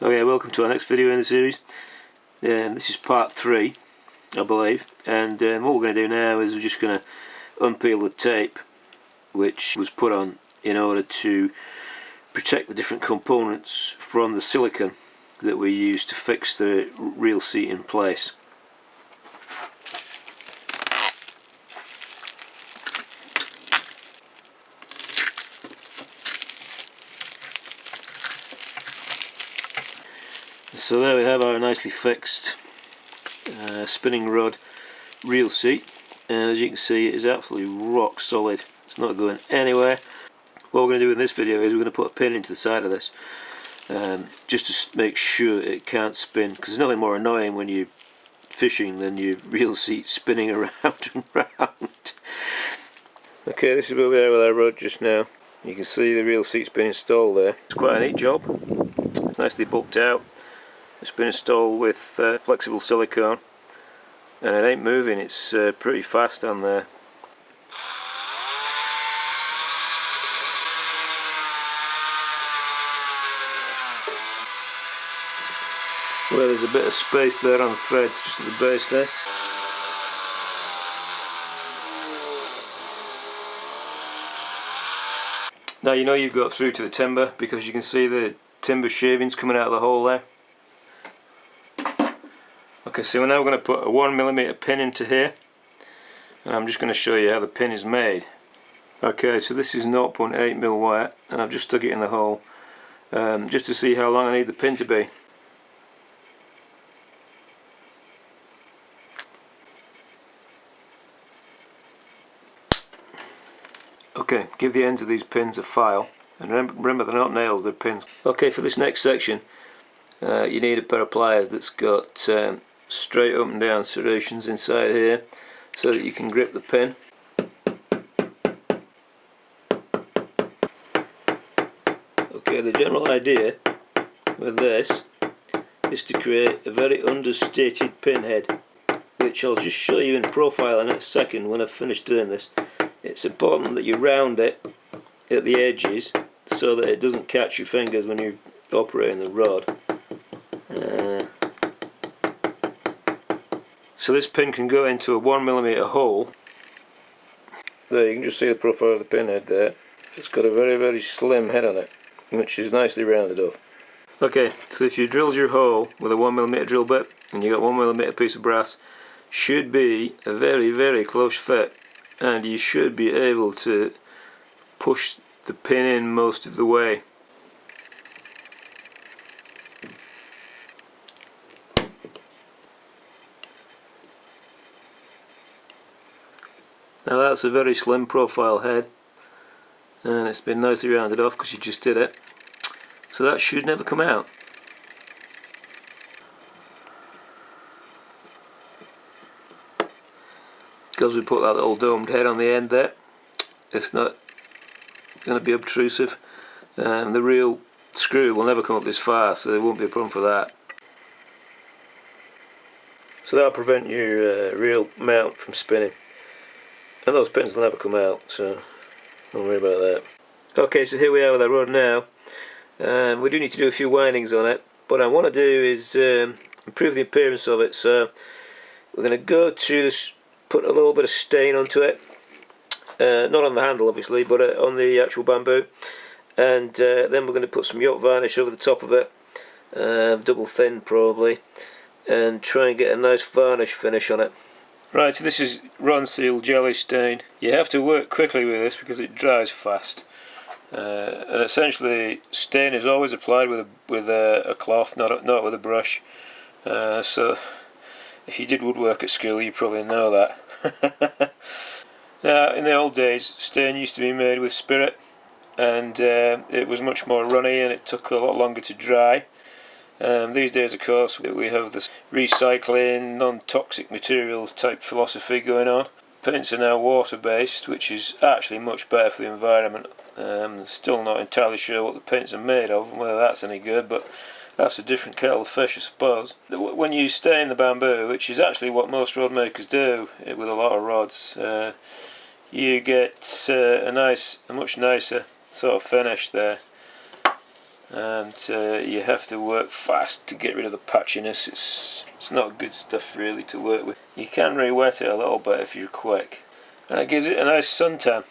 Okay, welcome to our next video in the series. This is part 3, I believe, and what we're going to do now is we're just going to unpeel the tape which was put on in order to protect the different components from the silicone that we use to fix the reel seat in place. So there we have our nicely fixed spinning rod reel seat, and as you can see it is absolutely rock solid. It's not going anywhere. What we're going to do in this video is we're going to put a pin into the side of this just to make sure it can't spin, because there's nothing more annoying when you're fishing than your reel seat spinning around and round. Okay, this is where we are with our rod just now. You can see the reel seat's been installed there. It's quite a neat job. It's nicely bulked out. It's been installed with flexible silicone, and it ain't moving. It's pretty fast on there. Well, there's a bit of space there on the threads just at the base there. Now you know you've got through to the timber because you can see the timber shavings coming out of the hole there. Okay, so we're now going to put a 1mm pin into here, and I'm just going to show you how the pin is made. Okay, so this is 0.8mm wire, and I've just stuck it in the hole just to see how long I need the pin to be. Okay, give the ends of these pins a file, and remember they're not nails, they're pins. Okay, for this next section you need a pair of pliers that's got straight up and down serrations inside here so that you can grip the pin. Okay, the general idea with this is to create a very understated pin head, which I'll just show you in profile in a second when I've finished doing this. It's important that you round it at the edges so that it doesn't catch your fingers when you're operating the rod. So this pin can go into a 1mm hole. There, you can just see the profile of the pin head there. It's got a very slim head on it, which is nicely rounded off. Okay, so if you drilled your hole with a 1mm drill bit and you got 1mm piece of brass, should be a very close fit, and you should be able to push the pin in most of the way. Now that's a very slim profile head, and it's been nicely rounded off because you just did it, so that should never come out. Because we put that little domed head on the end there, it's not going to be obtrusive, and the real screw will never come up this far, so there won't be a problem for that. So that'll prevent your reel mount from spinning, and those pins will never come out, so don't worry about that. Okay, so here we are with our rod now. We do need to do a few windings on it, but what I want to do is improve the appearance of it, so we're going to go to this, put a little bit of stain onto it, not on the handle obviously, but on the actual bamboo, and then we're going to put some yacht varnish over the top of it, double thin probably, and try and get a nice varnish finish on it. Right, so this is Ronseal jelly stain. You have to work quickly with this because it dries fast. And essentially, stain is always applied with a cloth, not with a brush. So, if you did woodwork at school, you probably know that. Now, in the old days, stain used to be made with spirit, and it was much more runny, and it took a lot longer to dry. These days, of course, we have this recycling, non-toxic materials type philosophy going on. Paints are now water-based, which is actually much better for the environment. Still not entirely sure what the paints are made of and whether that's any good, but that's a different kettle of fish, I suppose. When you stain the bamboo, which is actually what most rod makers do with a lot of rods, you get a much nicer sort of finish there. and you have to work fast to get rid of the patchiness. It's not good stuff really to work with. You can re-wet it a little bit if you're quick. That gives it a nice suntan.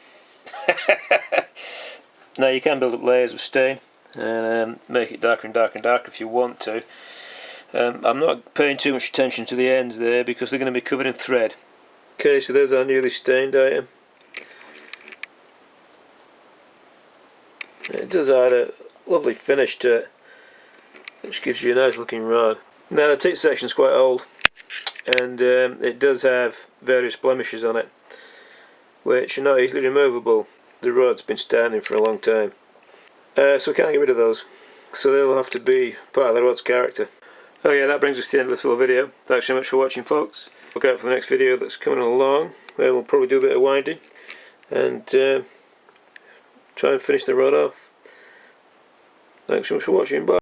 Now you can build up layers of stain and make it darker and darker and darker if you want to. I'm not paying too much attention to the ends there because they're going to be covered in thread. Okay, so there's our newly stained item. It does add a lovely finish to it, which gives you a nice looking rod. Now the tip section is quite old, and it does have various blemishes on it, which are not easily removable. The rod's been standing for a long time, so we can't get rid of those, so they'll have to be part of the rod's character. Oh yeah, that brings us to the end of this little video. Thanks so much for watching, folks. Look out for the next video that's coming along, where we'll probably do a bit of winding and try and finish the rod off. Thanks so much for watching, bye.